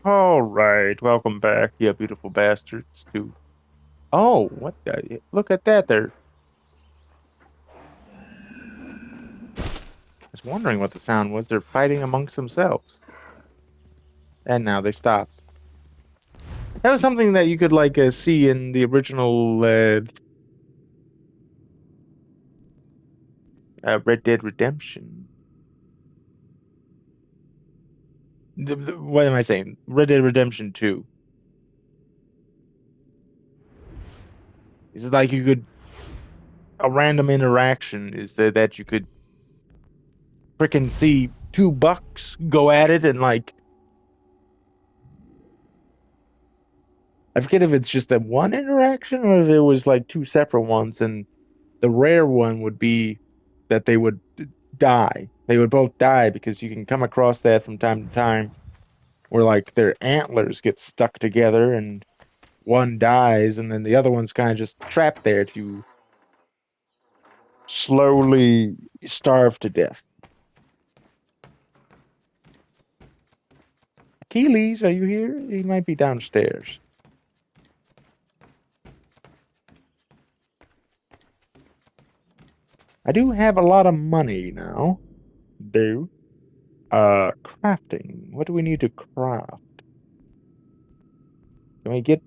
All right, welcome back, you beautiful bastards. To what the? Look at that! I was wondering what the sound was. They're fighting amongst themselves, and now they stopped. That was something that you could see in the original Red Dead Redemption. What am I saying? Red Dead Redemption 2. It's like you could a random interaction is that you could freaking see two bucks go at it and I forget if it's just that one interaction or if it was like two separate ones, and the rare one would be that they would die. They would both die because you can come across that from time to time where like their antlers get stuck together and one dies and then the other one's kind of just trapped there to slowly starve to death. Achilles, are you here? He might be downstairs. I do have a lot of money now. Do. Crafting. What do we need to craft? Can we get,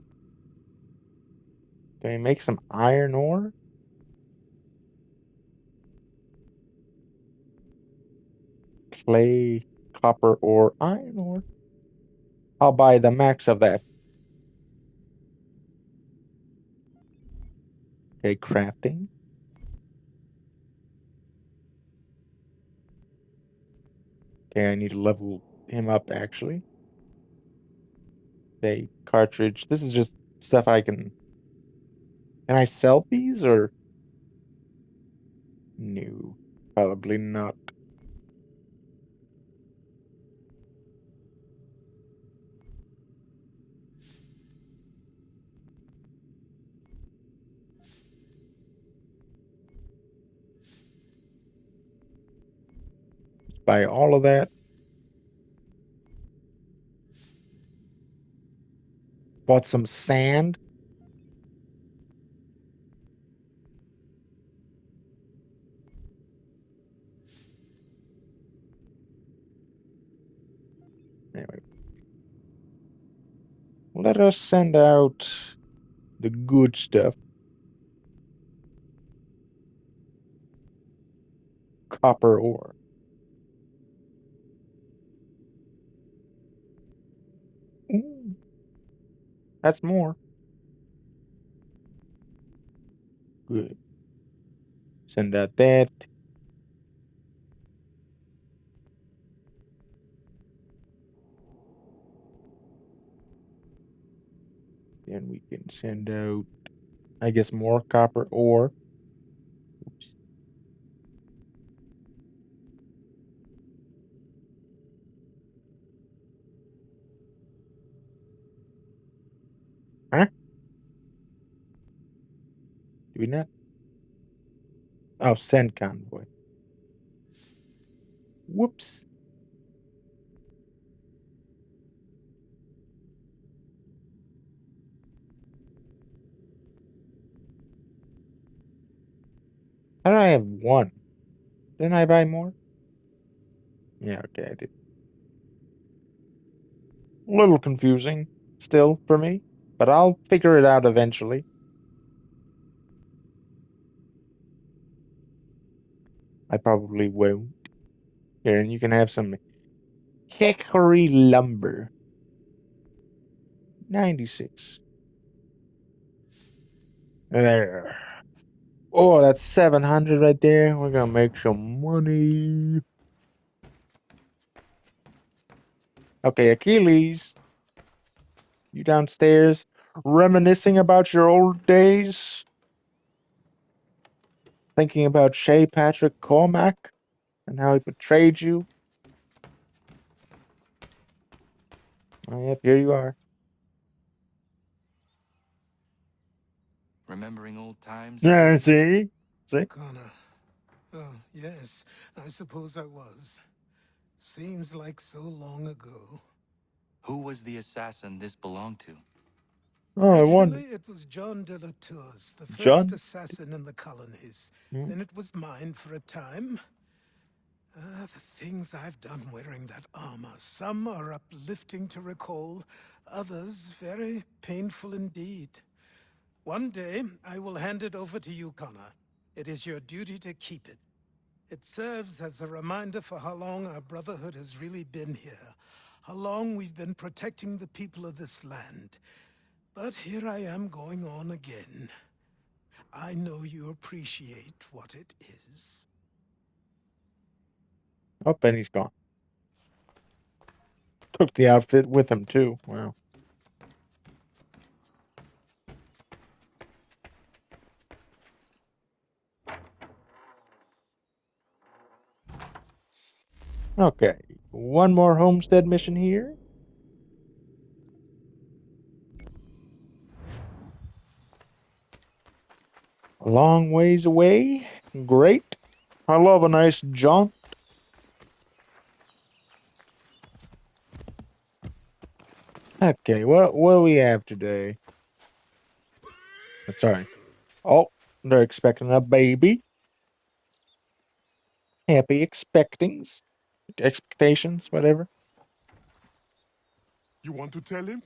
can we make some iron ore? Clay, copper, or iron ore? I'll buy the max of that. Okay, crafting. Okay, I need to level him up actually. Okay, cartridge. This is just stuff I can I sell these or no? Probably not. Buy all of that. Bought some sand. Anyway, let us send out the good stuff. Copper ore. Ooh, that's more. Good. Send out that. Then we can send out, I guess, more copper ore. Oops. Huh? Do we not? Oh, send convoy. Whoops. How did I have one? Didn't I buy more? Yeah, okay, I did. A little confusing still for me, but I'll figure it out eventually. I probably won't. Here, and you can have some hickory lumber. 96. There. Oh, that's 700 right there. We're gonna make some money. Okay, Achilles, you downstairs reminiscing about your old days? Thinking about Shay Patrick Cormack and how he betrayed you? Oh, yep, here you are. Remembering old times, are Yeah, you? see? See? Connor. Oh, yes, I suppose I was. Seems like so long ago. Who was the assassin this belonged to? Oh, I wonder. Originally, it was John de la Tour's, the first John? assassin in the colonies. Hmm? Then it was mine for a time. The things I've done wearing that armor. Some are uplifting to recall, others very painful indeed. One day, I will hand it over to you, Connor. It is your duty to keep it. It serves as a reminder for how long our Brotherhood has really been here. How long we've been protecting the people of this land. But here I am going on again. I know you appreciate what it is. Oh, and he's gone. Took the outfit with him, too. Wow. Okay. One more homestead mission here. A long ways away. Great. I love a nice jaunt. Okay, what do we have today? Sorry. Oh, they're expecting a baby. Happy expectings. Expectations, whatever. You want to tell him,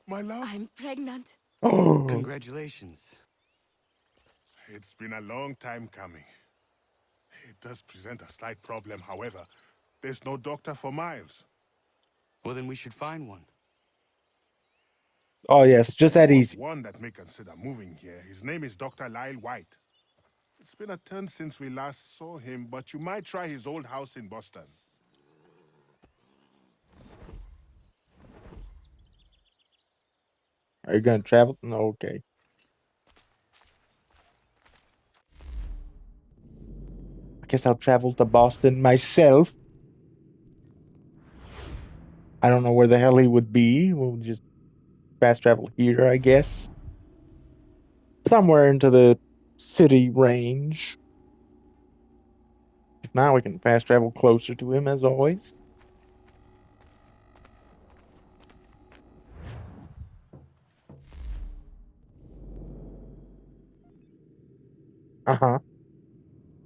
my love? I'm pregnant. Oh, Congratulations. It's been a long time coming. It does present a slight problem, however. There's no doctor for Miles. Well, then we should find one. oh yes, just I that know of easy. one that may consider moving here. His name is Dr. Lyle White. It's been a turn since we last saw him, but you might try his old house in Boston. Are you gonna travel? No, okay. I guess I'll travel to Boston myself. I don't know where the hell he would be. We'll just fast travel here, I guess. Somewhere into the city range. If not, we can fast travel closer to him as always. Uh-huh.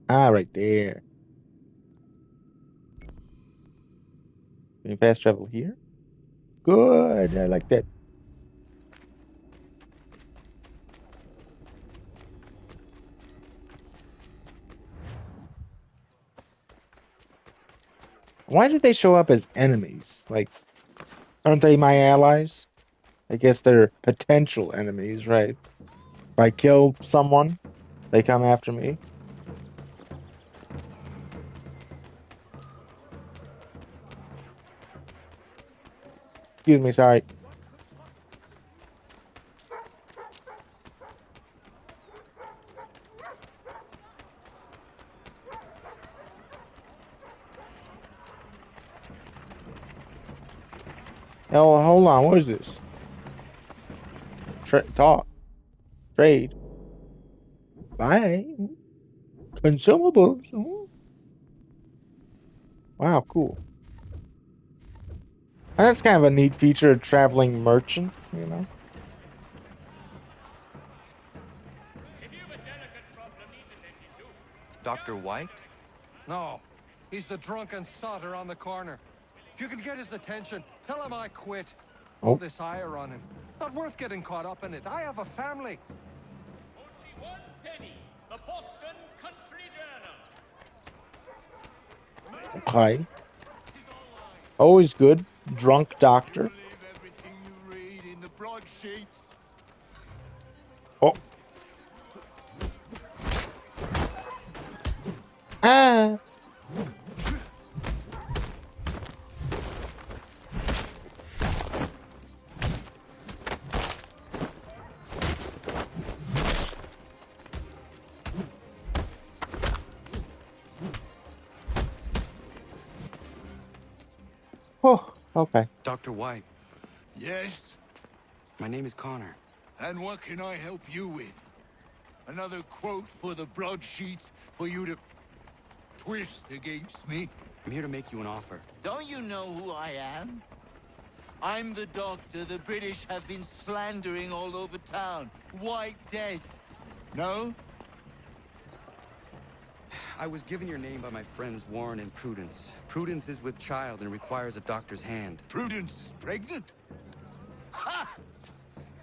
Ah, right there. Can you fast travel here? Good. I like that. Why did they show up as enemies? Like, aren't they my allies? I guess they're potential enemies, right? If I kill someone, they come after me. Excuse me, sorry. Oh, hold on. What is this? Talk. Trade. Buy. Consumables. Wow, cool. That's kind of a neat feature of traveling merchant, you know? Dr. White? No, he's the drunken sotter on the corner. If you can get his attention, tell him I quit. All Oh, this ire on him. Not worth getting caught up in it. I have a family. Only one penny. The Boston Country Journal. okay. Always good. Drunk doctor. Believe everything you read in the broadsheets. Oh. Ah. Oh, okay. Dr. White, Yes? my name is Connor. And what can I help you with? Another quote for the broadsheets for you to twist against me? I'm here to make you an offer. Don't you know who I am? I'm the doctor the British have been slandering all over town. White death. No? I was given your name by my friends Warren and Prudence. Prudence is with child and requires a doctor's hand. Prudence is pregnant? Ha!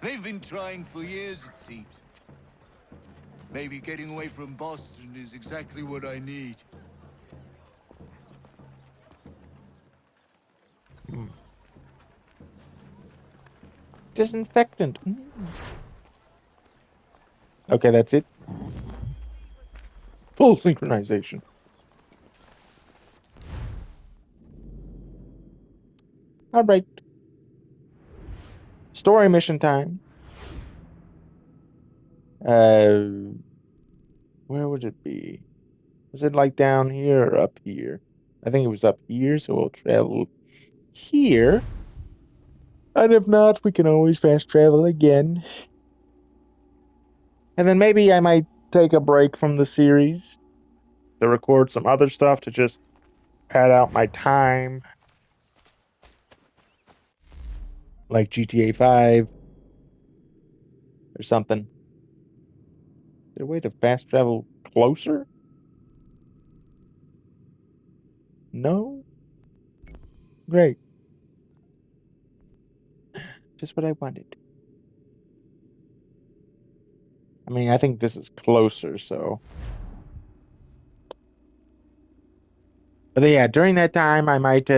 They've been trying for years, it seems. Maybe getting away from Boston is exactly what I need. Disinfectant. Okay, that's it. Full synchronization. All right. Story mission time. Where would it be? Was it like down here or up here? I think it was up here, so we'll travel here. And if not, we can always fast travel again. And then maybe I might take a break from the series to record some other stuff to just pad out my time. Like GTA 5 or something. Is there a way to fast travel closer? No? Great. Just what I wanted. I mean, I think this is closer, so. But yeah, during that time, I might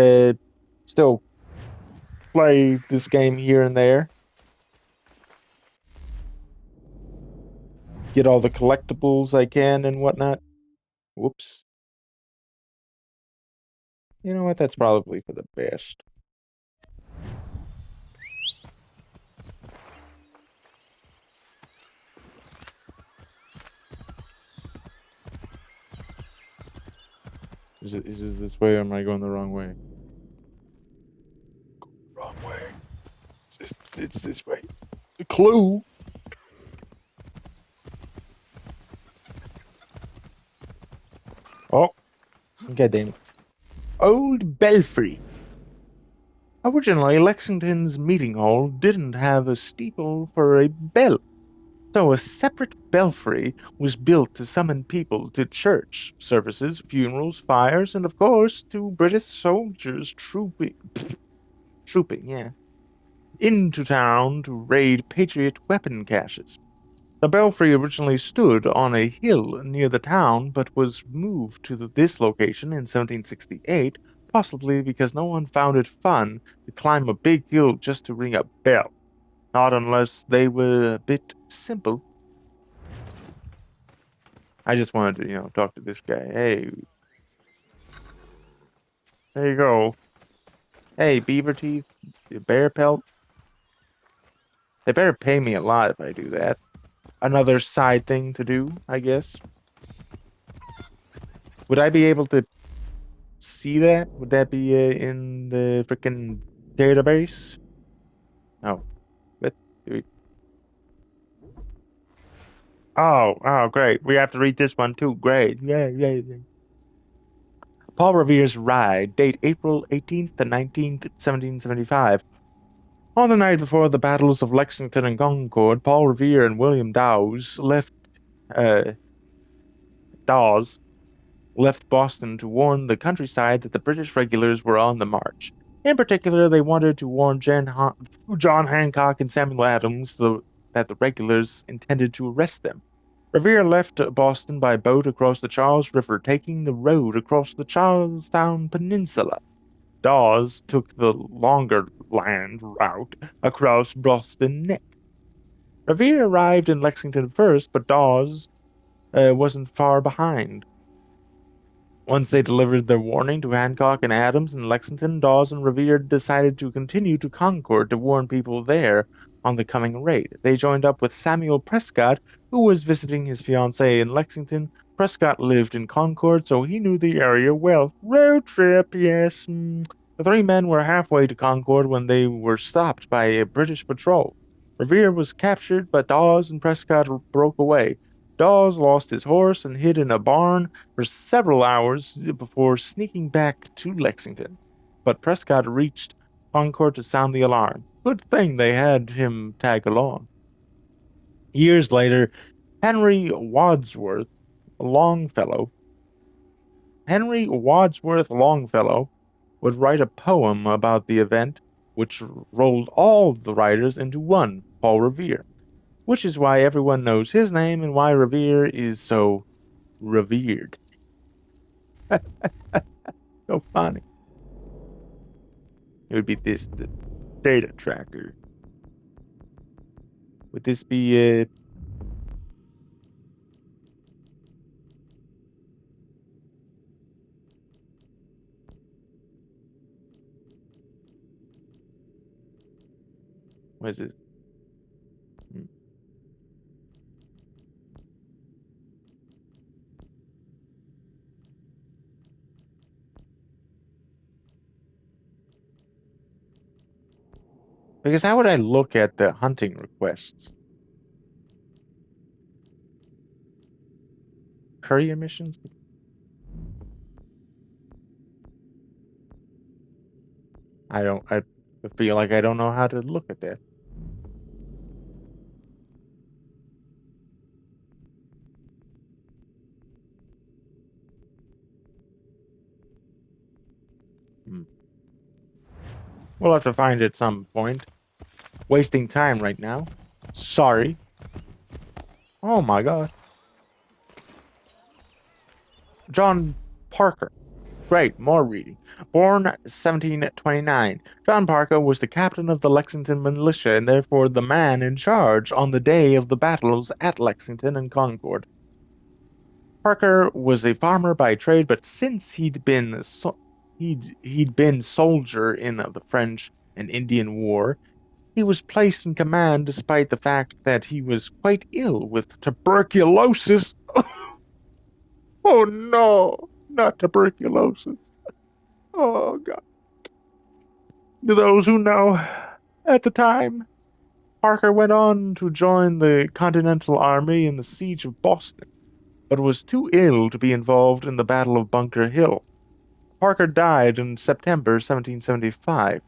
still play this game here and there. Get all the collectibles I can and whatnot. Whoops. You know what? That's probably for the best. Is it this way or am I going the wrong way? Wrong way. It's this way. The clue. Oh, god damn it. Old Belfry. Originally, Lexington's meeting hall didn't have a steeple for a bell, so a separate belfry was built to summon people to church services, funerals, fires, and of course to British soldiers trooping, yeah, into town to raid Patriot weapon caches. The belfry originally stood on a hill near the town, but was moved to this location in 1768, possibly because no one found it fun to climb a big hill just to ring a bell. Not unless they were a bit simple. I just wanted to, talk to this guy. Hey, there you go. Hey, beaver teeth, bear pelt. They better pay me a lot if I do that. Another side thing to do, I guess. Would I be able to see that? Would that be in the freaking database? Oh, but oh, great. We have to read this one too. Great. Yeah. Paul Revere's Ride, date April 18th to 19th, 1775. On the night before the battles of Lexington and Concord, Paul Revere and William uh, Dawes left Boston to warn the countryside that the British regulars were on the march. In particular, they wanted to warn John Hancock and Samuel Adams that the regulars intended to arrest them. Revere left Boston by boat across the Charles River, taking the road across the Charlestown Peninsula. Dawes took the longer land route across Boston Neck. Revere arrived in Lexington first, but Dawes wasn't far behind. Once they delivered their warning to Hancock and Adams in Lexington, Dawes and Revere decided to continue to Concord to warn people there on the coming raid. They joined up with Samuel Prescott, who was visiting his fiancée in Lexington. Prescott lived in Concord, so he knew the area well. Road trip, yes. The three men were halfway to Concord when they were stopped by a British patrol. Revere was captured, but Dawes and Prescott broke away. Dawes lost his horse and hid in a barn for several hours before sneaking back to Lexington. But Prescott reached Concord to sound the alarm. Good thing they had him tag along. Years later, Henry Wadsworth Longfellow Henry Wadsworth Longfellow would write a poem about the event, which rolled all the writers into one, Paul Revere, which is why everyone knows his name and why Revere is so revered. So funny. It would be this, the data tracker. Would this be what is it? Hmm. Because how would I look at the hunting requests? Courier missions? I feel like I don't know how to look at that. Hmm. We'll have to find it at some point. Wasting time right now. Sorry. Oh my god. John Parker. Great, more reading. Born 1729, John Parker was the captain of the Lexington militia and therefore the man in charge on the day of the battles at Lexington and Concord. Parker was a farmer by trade, but since he'd been soldier in the French and Indian War, he was placed in command despite the fact that he was quite ill with tuberculosis. Oh no, not tuberculosis. Oh God. To those who know, at the time, Parker went on to join the Continental Army in the siege of Boston, but was too ill to be involved in the Battle of Bunker Hill. Parker died in September 1775.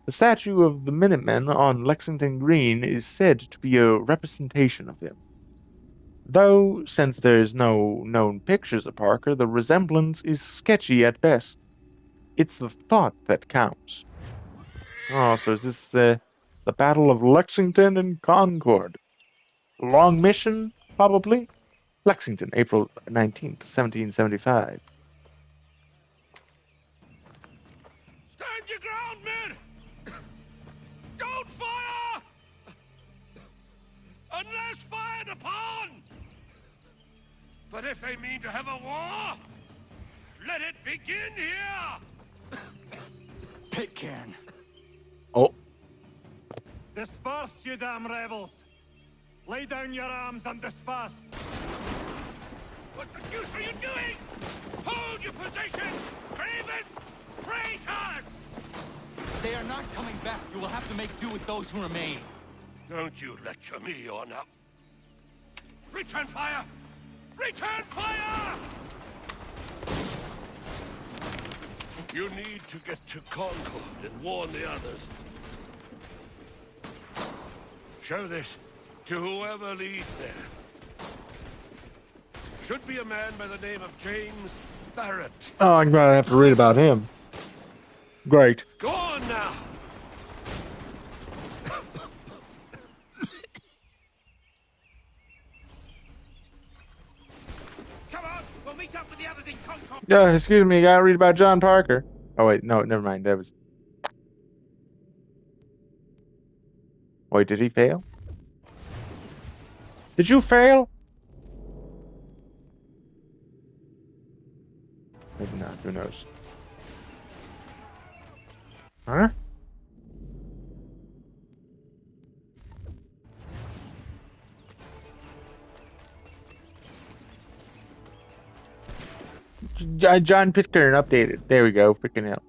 The statue of the Minutemen on Lexington Green is said to be a representation of him. Though, since there's no known pictures of Parker, the resemblance is sketchy at best. It's the thought that counts. Oh, so is this the Battle of Lexington and Concord? Long mission, probably? Lexington, April 19th, 1775. Stand your ground, men! Don't fire! Unless fired upon! But if they mean to have a war, let it begin here! Pitcairn. Oh, Disperse, you damn rebels! Lay down your arms and disperse! What the deuce are you doing? Hold your position! Cravens! Traitors! They are not coming back. You will have to make do with those who remain. Don't you lecture me on up. Return fire! Return fire! You need to get to Concord and warn the others. Show this to whoever leads there. Should be a man by the name of James Barrett. oh, I'm gonna have to read about him. Great. Go on now! Come on, we'll meet up with the others in Concord. Yeah, excuse me, I gotta read about John Parker. Oh wait, no, never mind. That was. Wait, did he fail? Did you fail? Maybe not. Who knows? Huh? John Pitcairn updated. There we go. Freaking hell.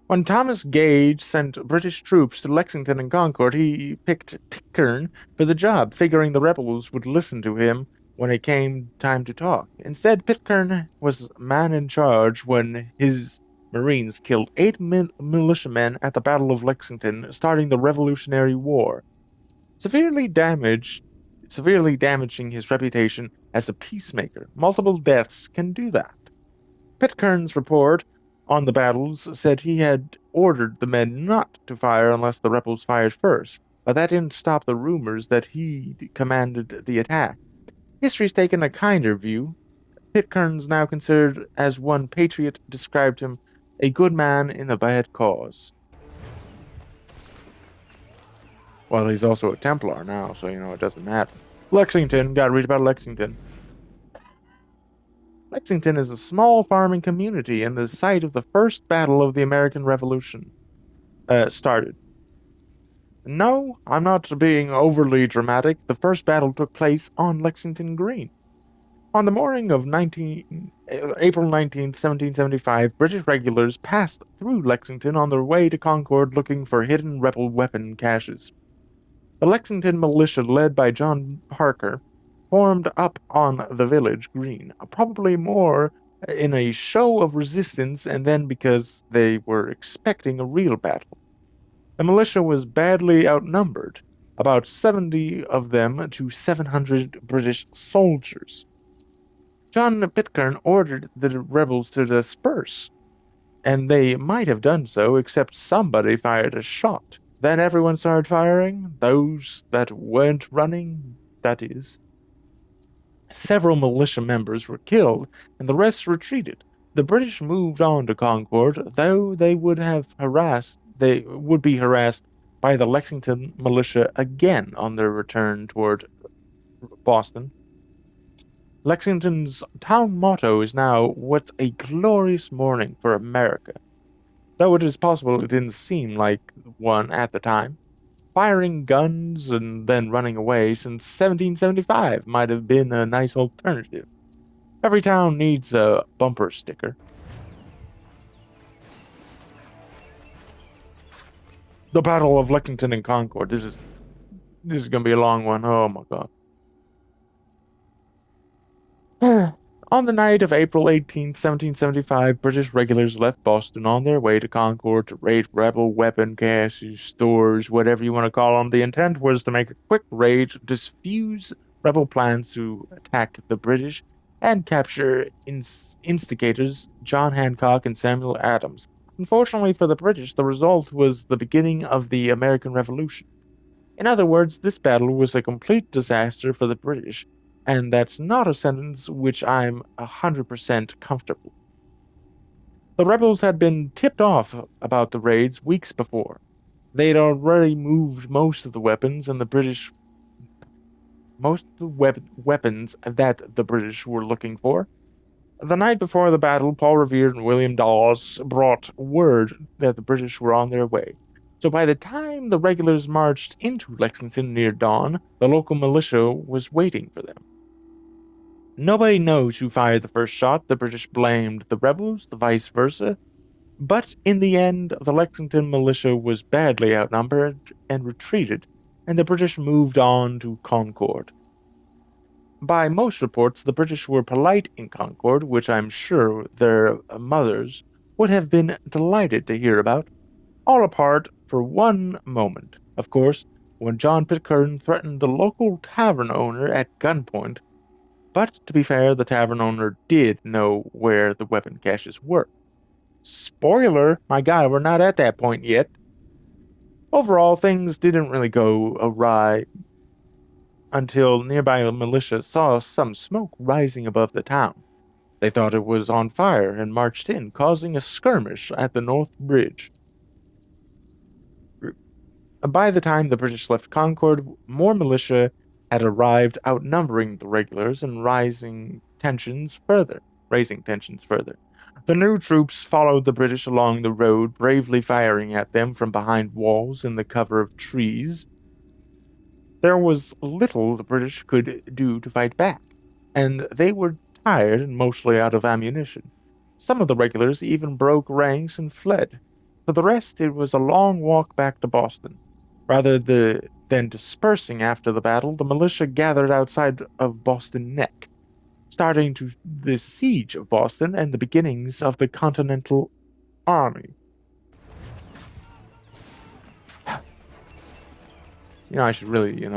When Thomas Gage sent British troops to Lexington and Concord, he picked Pitcairn for the job, figuring the rebels would listen to him when it came time to talk. Instead, Pitcairn was man in charge when his Marines killed 8 militiamen at the Battle of Lexington, starting the Revolutionary War, severely damaging his reputation as a peacemaker. Multiple deaths can do that. Pitcairn's report on the battles said he had ordered the men not to fire unless the rebels fired first, but that didn't stop the rumors that he commanded the attack. History's taken a kinder view. Pitcairn's now considered as one patriot described him, a good man in a bad cause. Well, he's also a Templar now, so it doesn't matter. Lexington, gotta read about Lexington. Lexington is a small farming community and the site of the first battle of the American Revolution started. No, I'm not being overly dramatic. The first battle took place on Lexington Green. On the morning of April 19th, 1775, British regulars passed through Lexington on their way to Concord looking for hidden rebel weapon caches. The Lexington militia, led by John Parker, formed up on the village green, probably more in a show of resistance and then because they were expecting a real battle. The militia was badly outnumbered, about 70 of them to 700 British soldiers. John Pitcairn ordered the rebels to disperse, and they might have done so, except somebody fired a shot. Then everyone started firing, those that weren't running, that is. Several militia members were killed, and the rest retreated. The British moved on to Concord, though they would be harassed by the Lexington militia again on their return toward Boston. Lexington's town motto is now, "What a glorious morning for America," though it is possible it didn't seem like one at the time. Firing guns and then running away since 1775 might have been a nice alternative. Every town needs a bumper sticker. The Battle of Lexington and Concord. This is gonna be a long one. Oh my god. On the night of April 18th, 1775, British regulars left Boston on their way to Concord to raid rebel weapon caches, stores, whatever you want to call them. The intent was to make a quick raid, disfuse rebel plans to attack the British, and capture instigators John Hancock and Samuel Adams. Unfortunately for the British, the result was the beginning of the American Revolution. In other words, this battle was a complete disaster for the British, and that's not a sentence which I'm 100% comfortable. The rebels had been tipped off about the raids weeks before. They'd already moved most of the weapons, and weapons that the British were looking for. The night before the battle, Paul Revere and William Dawes brought word that the British were on their way. So by the time the regulars marched into Lexington near dawn, the local militia was waiting for them. Nobody knows who fired the first shot. The British blamed the rebels, the vice versa. But in the end, the Lexington militia was badly outnumbered and retreated, and the British moved on to Concord. By most reports, the British were polite in Concord, which I'm sure their mothers would have been delighted to hear about, all apart for one moment, of course, when John Pitcairn threatened the local tavern owner at gunpoint. But to be fair, the tavern owner did know where the weapon caches were. Spoiler, my God, we're not at that point yet. Overall, things didn't really go awry until nearby militia saw some smoke rising above the town. They thought it was on fire and marched in, causing a skirmish at the North Bridge. By the time the British left Concord, more militia had arrived, outnumbering the regulars and raising tensions further. The new troops followed the British along the road, bravely firing at them from behind walls in the cover of trees. There was little the British could do to fight back, and they were tired and mostly out of ammunition. Some of the regulars even broke ranks and fled. For the rest, it was a long walk back to Boston. Rather than dispersing after the battle, the militia gathered outside of Boston Neck, starting the siege of Boston and the beginnings of the Continental army. You know, I should really,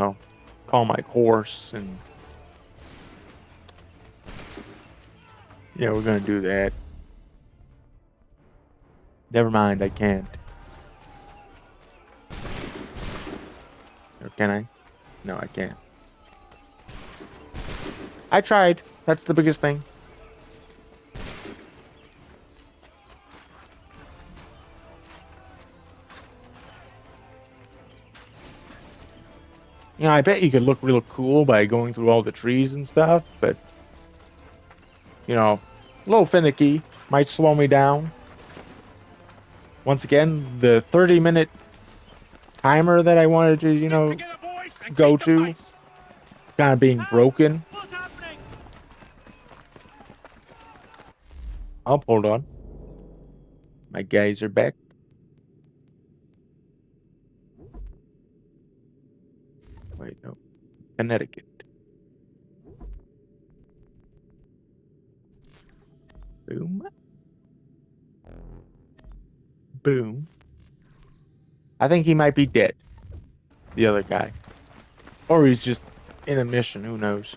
call my horse and, yeah, we're gonna do that. Never mind, I can't. Or can I? No, I can't. I tried. That's the biggest thing. I bet you could look real cool by going through all the trees and stuff, but, a little finicky. Might slow me down. Once again, the 30-minute timer that I wanted to, go to, kind of being broken. Oh, hold on. My guys are back. Wait, no. Connecticut. Boom. Boom. I think he might be dead. The other guy. Or he's just in a mission. Who knows?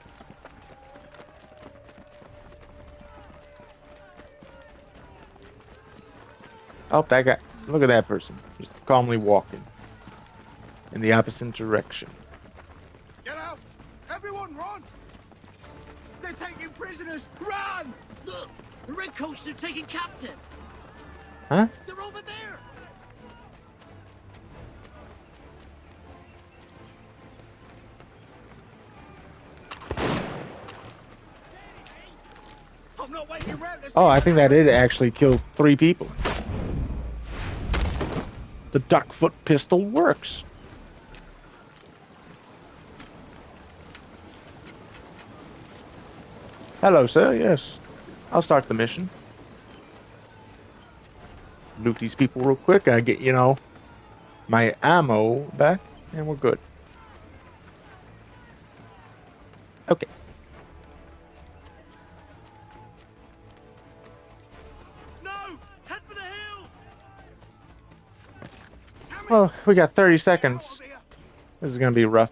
Oh, that guy. Look at that person. Just calmly walking. In the opposite direction. Get out! Everyone run! They're taking prisoners! Run! Look! The redcoats are taking captives! Huh? They're over there! I'm not waiting around to see Oh, I think that did actually kill 3 people. The duckfoot pistol works. Hello, sir. Yes. I'll start the mission. Loot these people real quick. I get, my ammo back, and we're good. Okay. No! Head for the hills! Well, we got 30 seconds. This is gonna be rough.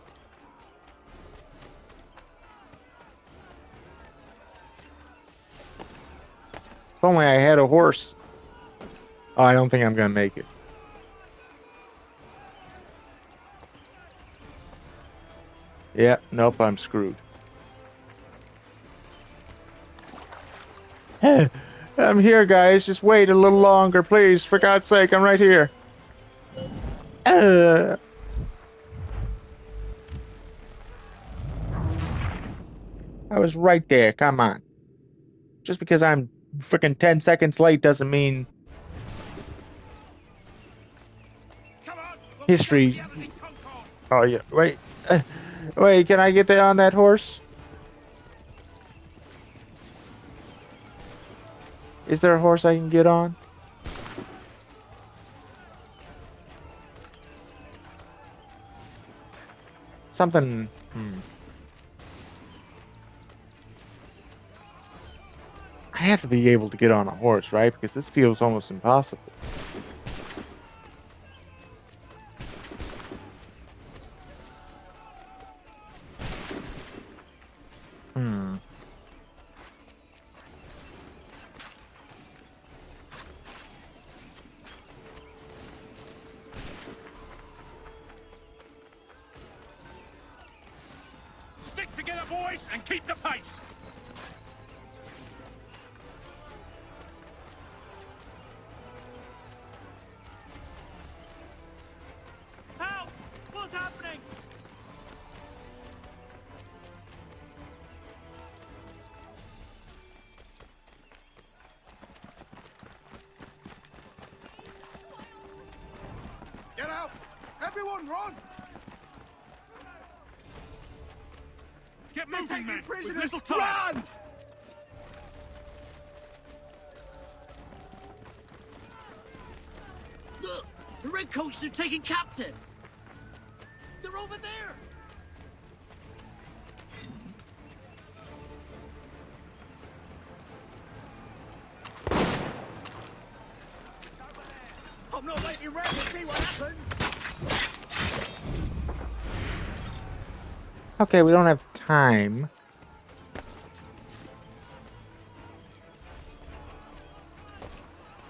If only I had a horse. Oh, I don't think I'm gonna make it. Yeah, nope, I'm screwed. I'm here, guys. Just wait a little longer, please. For God's sake, I'm right here. I was right there. Come on. Just because I'm freaking 10 seconds late doesn't mean history. Oh, yeah. Wait. Wait, can I get on that horse? Is there a horse I can get on? Something. I have to be able to get on a horse, right? Because this feels almost impossible. Stick together, boys, and keep the pace! Help! What's happening? Get out! Everyone run! Get They're moving, taking men! With prisoners! little time! Run! Look! The redcoats are taking captives! They're over there! not make you ready to see what happens. Okay, we don't have time.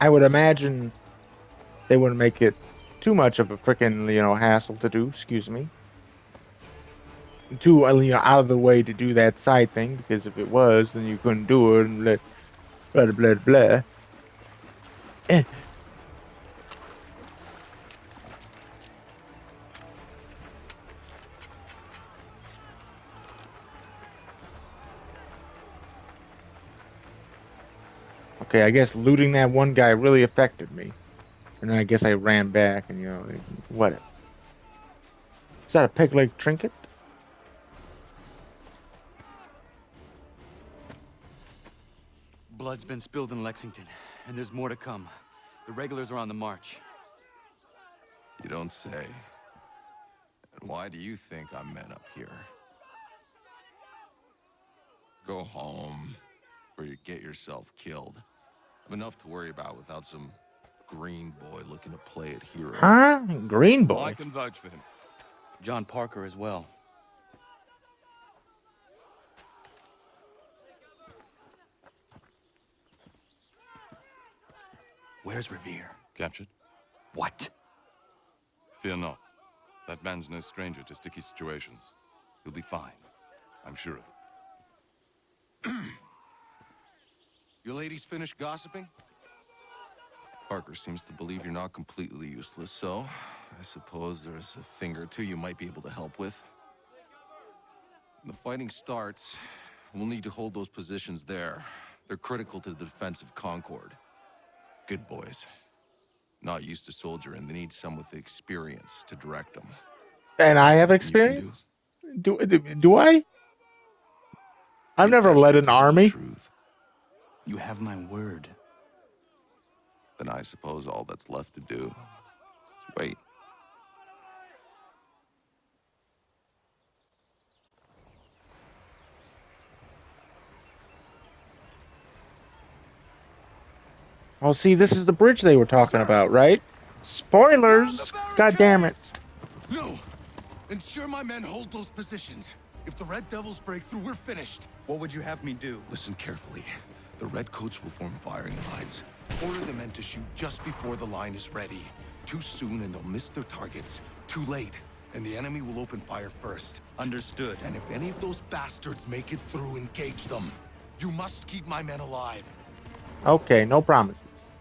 I would imagine they wouldn't make it too much of a freaking, hassle to do, excuse me. Too, out of the way to do that side thing, because if it was, then you couldn't do it and blah, blah, blah, blah. Eh. Okay, I guess looting that one guy really affected me. And then I guess I ran back and, whatever. Is that a peg leg trinket? Blood's been spilled in Lexington, and there's more to come. The regulars are on the march. You don't say. And why do you think I'm men up here? Go home, or you get yourself killed. Have enough to worry about without some green boy looking to play it hero. Huh? Green boy? I can vouch for him. John Parker as well. Where's Revere? Captured? What? Fear not. That man's no stranger to sticky situations. He'll be fine. I'm sure of it. You ladies finished gossiping? Parker seems to believe you're not completely useless, so I suppose there's a thing or two you might be able to help with. When the fighting starts, we'll need to hold those positions there. They're critical to the defense of Concord. Good boys. Not used to soldiering, they need some with experience to direct them. And I have Something you can experience? Do I? I've Be never led desperate an to know the army. truth. You have my word. Then I suppose all that's left to do is wait. Oh, see, this is the bridge they were talking about, right? Spoilers! God damn it. No! Ensure my men hold those positions. If the Red Devils break through, we're finished. What would you have me do? Listen carefully. The Redcoats will form firing lines. Order the men to shoot just before the line is ready. Too soon and they'll miss their targets. Too late, and the enemy will open fire first. Understood. And if any of those bastards make it through, engage them. You must keep my men alive. Okay, no promises.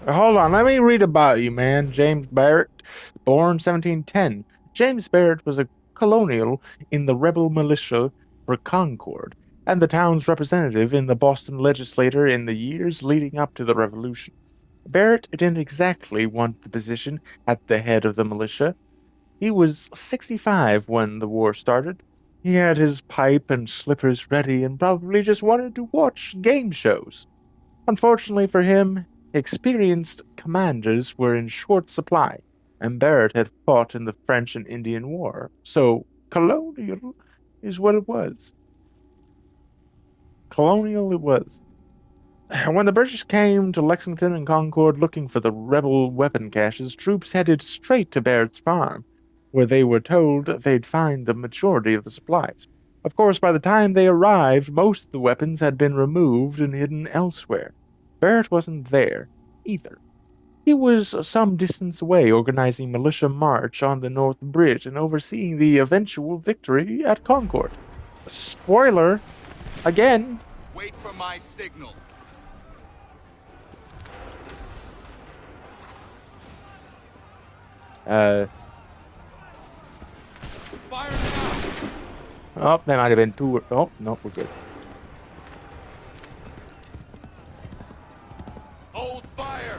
Hold on, let me read about you, man. James Barrett, born 1710. James Barrett was a colonial in the rebel militia for Concord, and the town's representative in the Boston legislature in the years leading up to the Revolution. Barrett didn't exactly want the position at the head of the militia. He was 65 when the war started. He had his pipe and slippers ready and probably just wanted to watch game shows. Unfortunately for him, experienced commanders were in short supply, and Barrett had fought in the French and Indian War, so colonial is what it was. Colonial it was. When the British came to Lexington and Concord looking for the rebel weapon caches, troops headed straight to Barrett's farm, where they were told they'd find the majority of the supplies. Of course, by the time they arrived, most of the weapons had been removed and hidden elsewhere. Barrett wasn't there, either. He was some distance away organizing militia march on the North Bridge and overseeing the eventual victory at Concord. Spoiler, again. Wait for my signal. Fire now! Oh, that might have been two. Oh, no, we're good. Hold fire!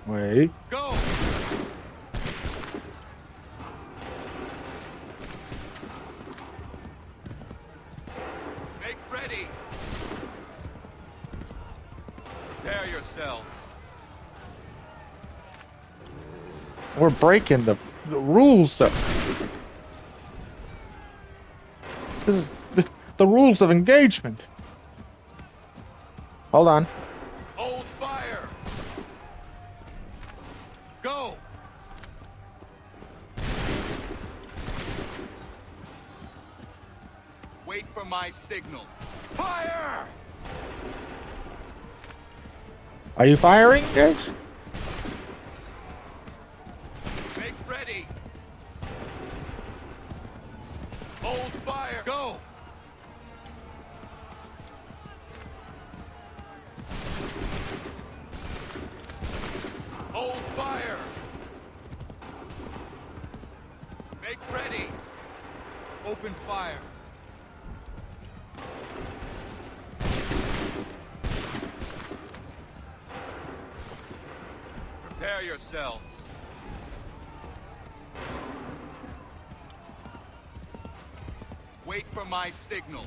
Wait. Go! Make ready! Prepare yourselves. We're breaking the rules, though. This is the rules of engagement. Hold on. Hold fire! Go! Wait for my signal. Fire! Are you firing, guys? Make ready! Hold fire! Go! Hold fire! Make ready! Open fire! Prepare yourselves! Wait for my signal.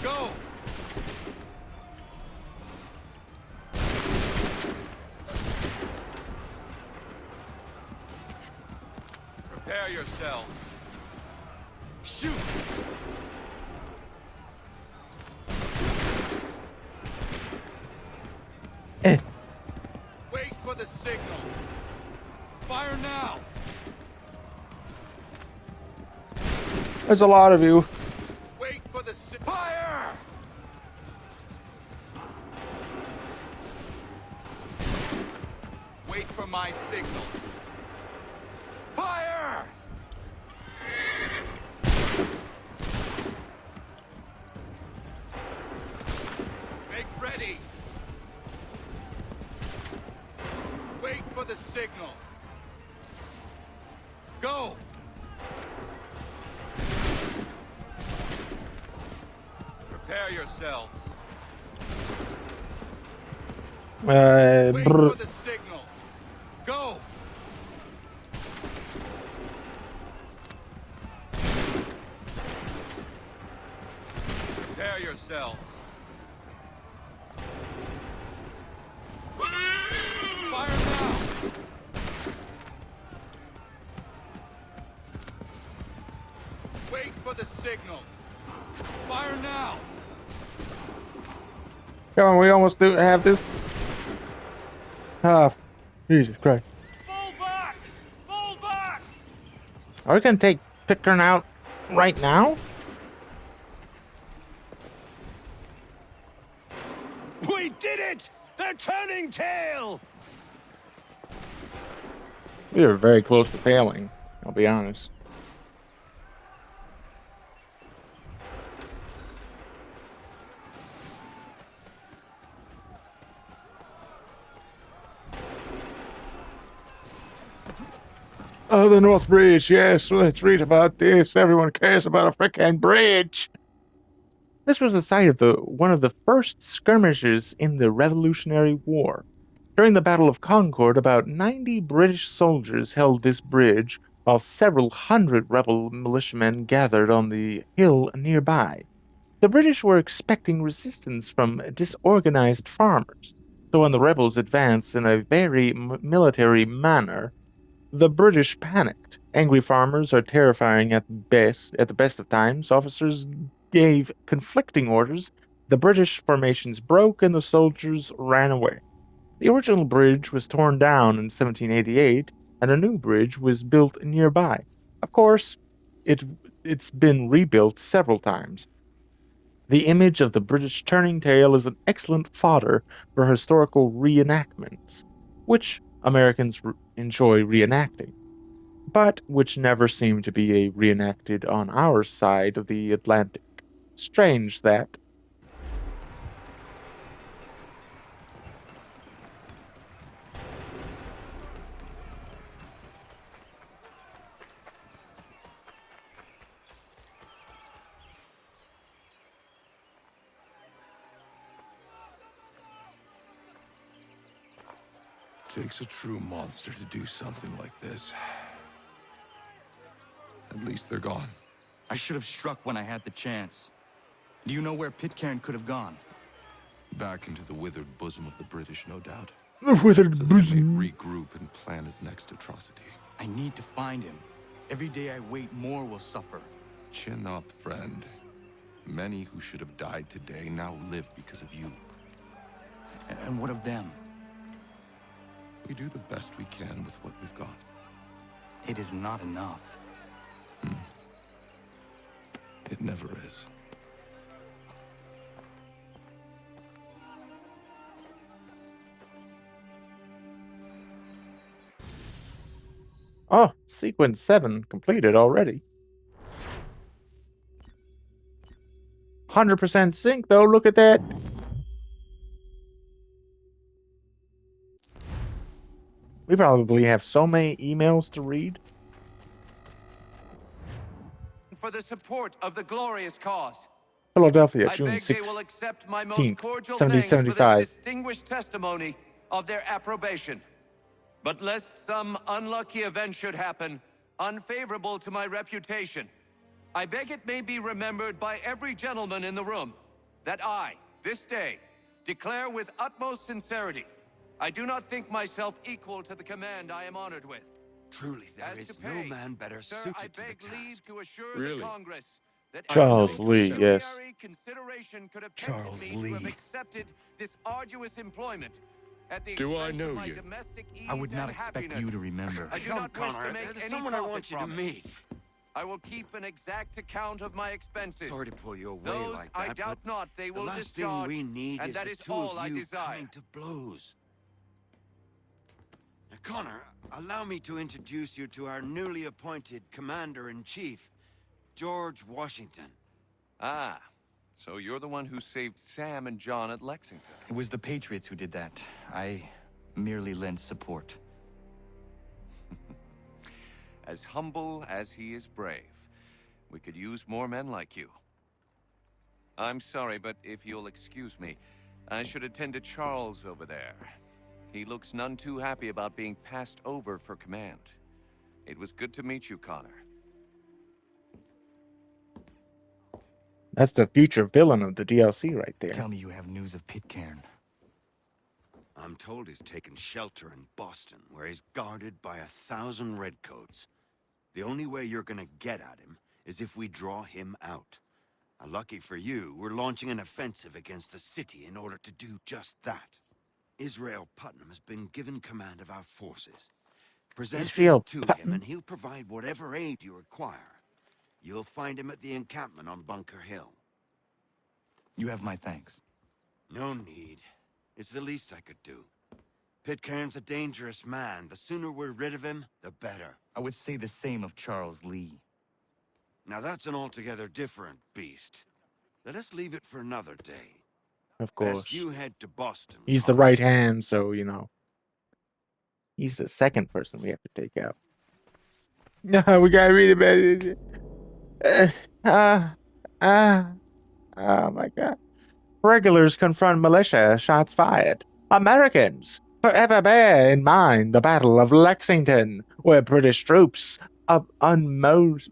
Go! Prepare yourselves. Shoot! Eh. Wait for the signal. Fire now! There's a lot of you. Wait for the fire! Wait for my signal. Fire! Make ready. Wait for the signal. Go! Prepare yourselves. Wait for the signal. Go! Prepare yourselves. Fire now! Wait for the signal. Fire now! Come on, we almost do have this. Ah, Jesus Christ. Fall back! Fall back! Are we gonna take Pickern out right now? We did it! They're turning tail! We were very close to failing, I'll be honest. Oh, the North Bridge, yes, let's read about this. Everyone cares about a frickin' bridge. This was the site of one of the first skirmishes in the Revolutionary War. During the Battle of Concord, about 90 British soldiers held this bridge, while several hundred rebel militiamen gathered on the hill nearby. The British were expecting resistance from disorganized farmers, so when the rebels advanced in a very military manner, the British panicked. Angry farmers are terrifying at best. At the best of times, officers gave conflicting orders. The British formations broke and the soldiers ran away. The original bridge was torn down in 1788, and a new bridge was built nearby. Of course, it, it's been rebuilt several times. The image of the British turning tail is an excellent fodder for historical reenactments, which Americans enjoy reenacting, but which never seem to be reenacted on our side of the Atlantic. Strange that. Takes a true monster to do something like this. At least they're gone. I should have struck when I had the chance. Do you know where Pitcairn could have gone? Back into the withered bosom of the British, no doubt. The withered So that he bosom. may regroup and plan his next atrocity. I need to find him. Every day I wait, more will suffer. Chin up, friend. Many who should have died today now live because of you. And what of them? We do the best we can with what we've got. It is not enough. It never is. Oh, sequence 7 completed already. 100% sync though, look at that. We probably have so many emails to read. For the support of the glorious cause. Philadelphia, I June beg they will 16th, accept my most cordial thanks for 1775. this distinguished testimony of their approbation. But lest some unlucky event should happen, unfavorable to my reputation, I beg it may be remembered by every gentleman in the room that I, this day, declare with utmost sincerity, I do not think myself equal to the command I am honored with. Truly, there As is to no pay, man better sir, suited I to the beg task. leave to assure Really? the Congress that Charles no Lee, yes. pecuniary consideration could have Charles tempted me to have Lee. accepted this arduous employment at the Do I expense know of my you? domestic ease I would not and expect happiness. you to remember. I do Come, not wish Connor, to make there's any someone I profit want you to from it. meet. I will keep an exact account of my expenses. Sorry to pull you away Those like I that, doubt but not they the will last thing discharge, we need and is that the is two all of I you desire. coming to blows. Now, Connor, allow me to introduce you to our newly appointed Commander-in-Chief, George Washington. Ah, so you're the one who saved Sam and John at Lexington. It was the Patriots who did that. I merely lent support. As humble as he is brave. We could use more men like you. I'm sorry, but if you'll excuse me, I should attend to Charles over there. He looks none too happy about being passed over for command. It was good to meet you, Connor. That's the future villain of the DLC right there. Tell me you have news of Pitcairn. I'm told he's taken shelter in Boston, where he's guarded by 1,000 redcoats. The only way you're gonna get at him is if we draw him out. Lucky for you, we're launching an offensive against the city in order to do just that. Israel Putnam has been given command of our forces. Present Israel this to him Putnam? and he'll provide whatever aid you require. You'll find him at the encampment on Bunker Hill. You have my thanks. No need. It's the least I could do. Pitcairn's a dangerous man. The sooner we're rid of him, the better. I would say the same of Charles Lee. Now that's an altogether different beast. Let us leave it for another day. Of course. Best you head to Boston. He's the Connor. right hand, so, you know. He's the second person we have to take out. No, we gotta read about it. Oh my god. Regulars confront militia, shots fired. Americans, forever bear in mind the Battle of Lexington, where British troops, unmolested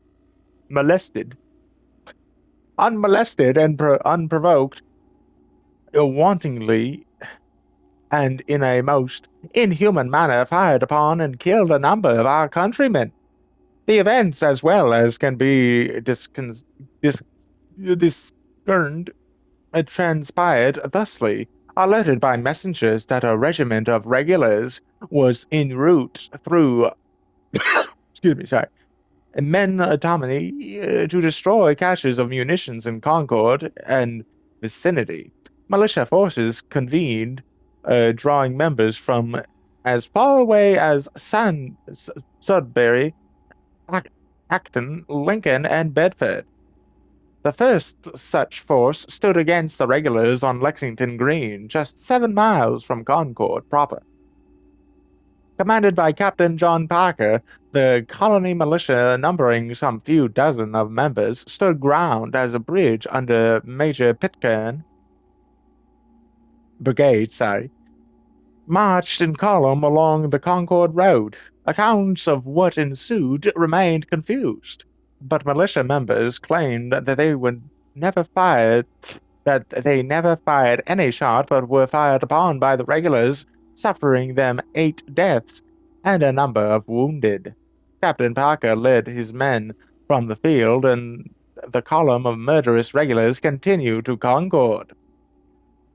and unprovoked, wantonly and in a most inhuman manner fired upon and killed a number of our countrymen. The events, as well as can be discerned, transpired thusly, alerted by messengers that a regiment of regulars was en route through excuse me, sorry, Menominee to destroy caches of munitions in Concord and vicinity. Militia forces convened, drawing members from as far away as Sudbury, Acton, Lincoln, and Bedford. The first such force stood against the regulars on Lexington Green, just 7 miles from Concord proper. Commanded by Captain John Parker, the colony militia, numbering some few dozen of members, stood ground as a bridge under Major Pitcairn Brigade, marched in column along the Concord Road. Accounts of what ensued remained confused, but militia members claimed that they never fired any shot, but were fired upon by the regulars, suffering them 8 deaths and a number of wounded. Captain Parker led his men from the field and the column of murderous regulars continued to Concord.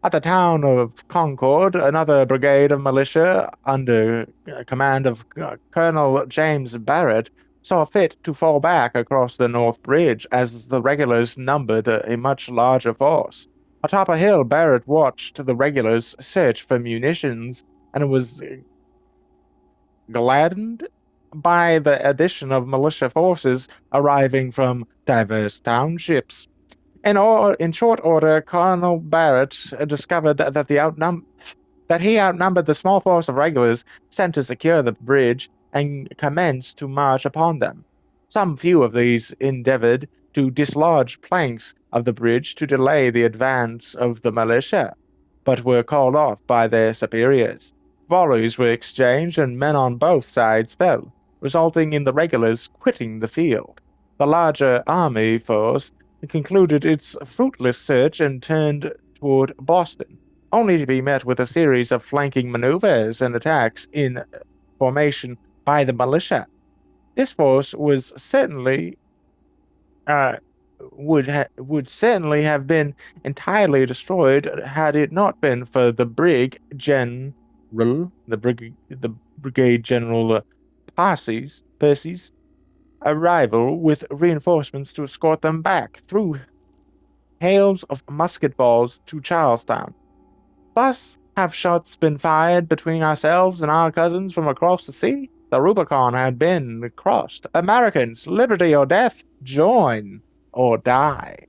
At the town of Concord, another brigade of militia under command of Colonel James Barrett saw fit to fall back across the North Bridge as the regulars numbered a much larger force. Atop a hill, Barrett watched the regulars search for munitions and was gladdened by the addition of militia forces arriving from diverse townships. In short order, Colonel Barrett discovered that he outnumbered the small force of regulars sent to secure the bridge and commenced to march upon them. Some few of these endeavored to dislodge planks of the bridge to delay the advance of the militia, but were called off by their superiors. Volleys were exchanged and men on both sides fell, resulting in the regulars quitting the field. The larger army force concluded its fruitless search and turned toward Boston, only to be met with a series of flanking maneuvers and attacks in formation by the militia. This force uh, would certainly have been entirely destroyed had it not been for the brigade general Percy's arrival with reinforcements to escort them back through hails of musket balls to Charlestown. Thus have shots been fired between ourselves and our cousins from across the sea? The Rubicon had been crossed. Americans, liberty or death, join or die.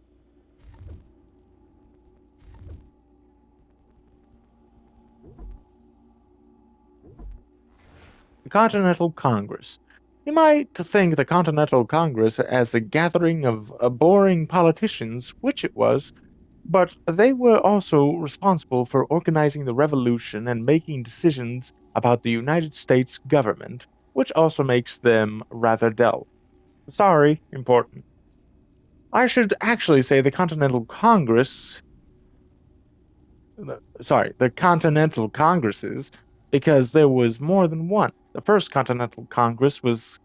The Continental Congress. You might think the Continental Congress as a gathering of boring politicians, which it was, but they were also responsible for organizing the revolution and making decisions about the United States government, which also makes them rather dull. Sorry, important. I should actually say the Continental Congress, the Continental Congresses, because there was more than one. The first Continental Congress was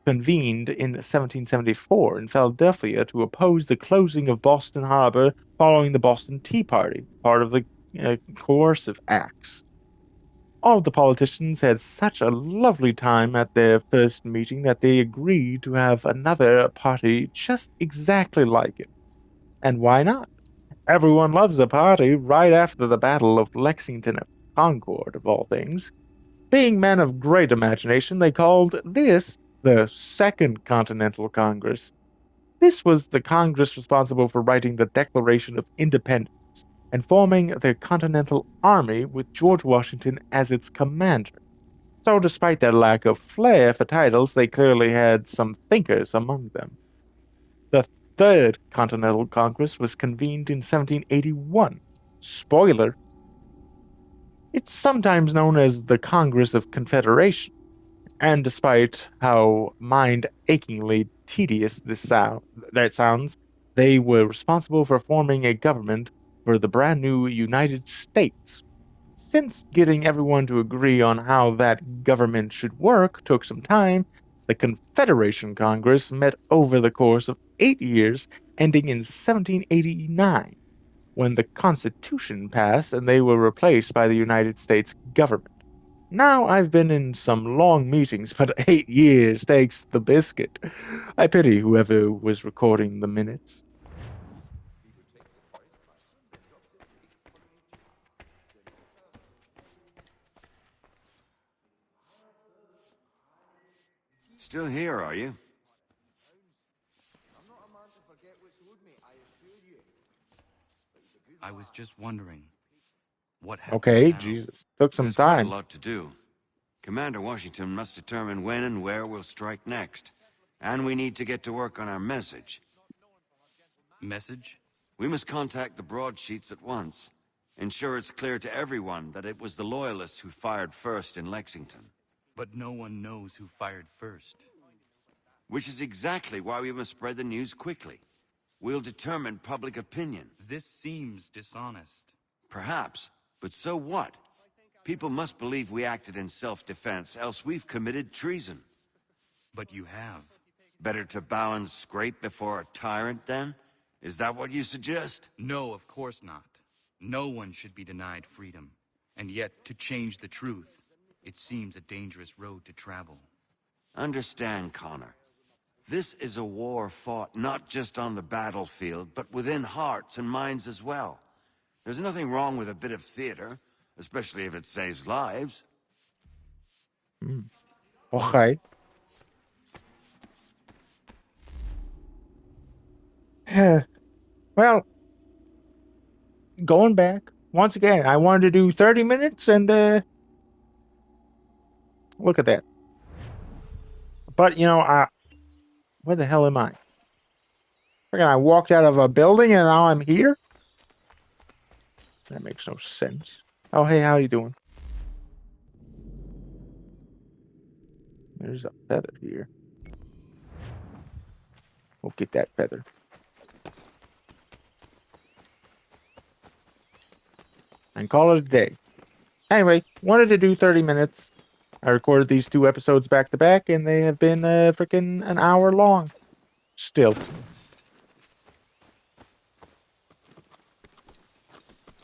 convened in 1774 in Philadelphia to oppose the closing of Boston Harbor following the Boston Tea Party, part of the coercive acts. All of the politicians had such a lovely time at their first meeting that they agreed to have another party just exactly like it. And why not? Everyone loves a party right after the Battle of Lexington at Concord, of all things. Being men of great imagination, they called this the Second Continental Congress. This was the Congress responsible for writing the Declaration of Independence and forming the Continental Army with George Washington as its commander. So, despite their lack of flair for titles, they clearly had some thinkers among them. The Third Continental Congress was convened in 1781. Spoiler, it's sometimes known as the Congress of Confederation. And despite how mind-achingly tedious that sounds, they were responsible for forming a government for the brand new United States. Since getting everyone to agree on how that government should work took some time, the Confederation Congress met over the course of 8 years, ending in 1789, when the Constitution passed and they were replaced by the United States government. Now I've been in some long meetings, but 8 years takes the biscuit. I pity whoever was recording the minutes. Still here, are you? I was just wondering, what happens Okay, now? Jesus. Took some There's quite a time. lot to do. Commander Washington must determine when and where we'll strike next. And we need to get to work on our message. Message? We must contact the broadsheets at once. Ensure it's clear to everyone that it was the Loyalists who fired first in Lexington. But no one knows who fired first. Which is exactly why we must spread the news quickly. We'll determine public opinion. This seems dishonest. Perhaps, but so what? People must believe we acted in self-defense, else we've committed treason. But you have. Better to bow and scrape before a tyrant, then? Is that what you suggest? No, of course not. No one should be denied freedom. And yet, to change the truth, it seems a dangerous road to travel. Understand, Connor. This is a war fought not just on the battlefield, but within hearts and minds as well. There's nothing wrong with a bit of theater, especially if it saves lives. Okay. Well, going back once again, I wanted to do 30 minutes, and look at that. But where the hell am I? Freaking, I walked out of a building and now I'm here? That makes no sense. Oh, hey, how you doing? There's a feather here. We'll get that feather. And call it a day. Anyway, wanted to do 30 minutes. I recorded these 2 episodes back to back, and they have been freaking an hour long. Still.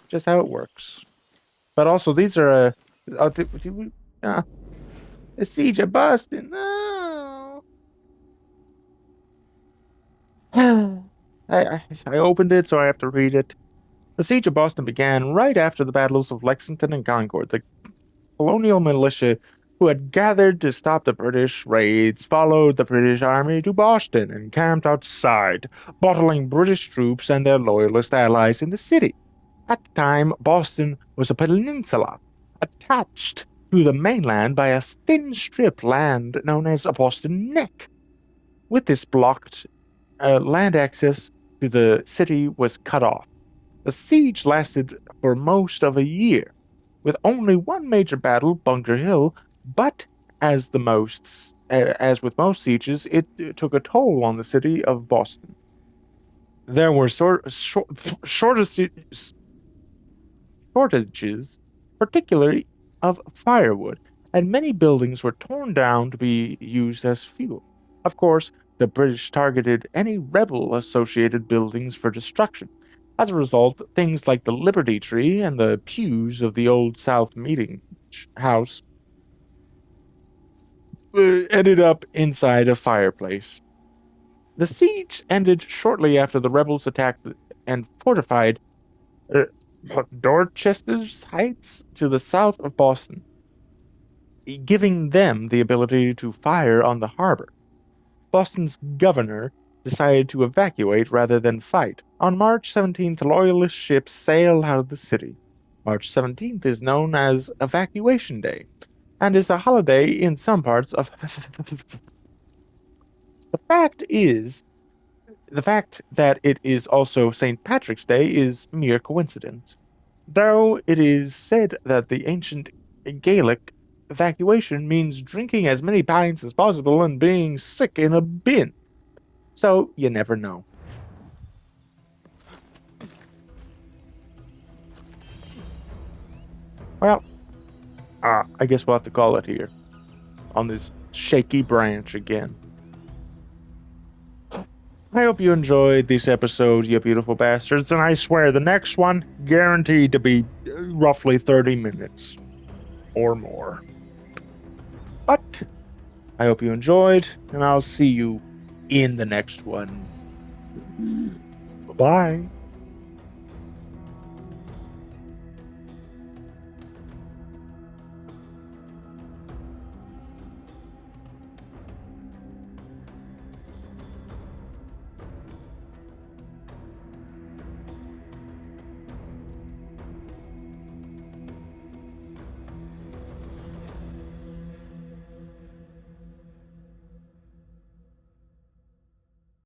Just how it works. But also, these are the Siege of Boston. No. I opened it, so I have to read it. The Siege of Boston began right after the battles of Lexington and Concord. The colonial militia who had gathered to stop the British raids followed the British army to Boston and camped outside, bottling British troops and their loyalist allies in the city. At the time, Boston was a peninsula attached to the mainland by a thin strip land known as Boston Neck. With this blocked, land access to the city was cut off. The siege lasted for most of a year, with only one major battle, Bunker Hill, but as with most sieges, it took a toll on the city of Boston. There were shortages, particularly of firewood, and many buildings were torn down to be used as fuel. Of course, the British targeted any rebel-associated buildings for destruction. As a result, things like the Liberty Tree and the pews of the Old South Meeting House ended up inside a fireplace. The siege ended shortly after the rebels attacked and fortified uh, Dorchester's Heights to the south of Boston, giving them the ability to fire on the harbor. Boston's governor decided to evacuate rather than fight. On March 17th, Loyalist ships sailed out of the city. March 17th is known as Evacuation Day and is a holiday in some parts of. The fact that it is also St. Patrick's Day is mere coincidence, though it is said that the ancient Gaelic evacuation means drinking as many pints as possible and being sick in a bin. So you never know. Well, I guess we'll have to call it here on this shaky branch again. I hope you enjoyed this episode, you beautiful bastards, and I swear the next one guaranteed to be roughly 30 minutes or more. But I hope you enjoyed, and I'll see you in the next one. Bye-bye.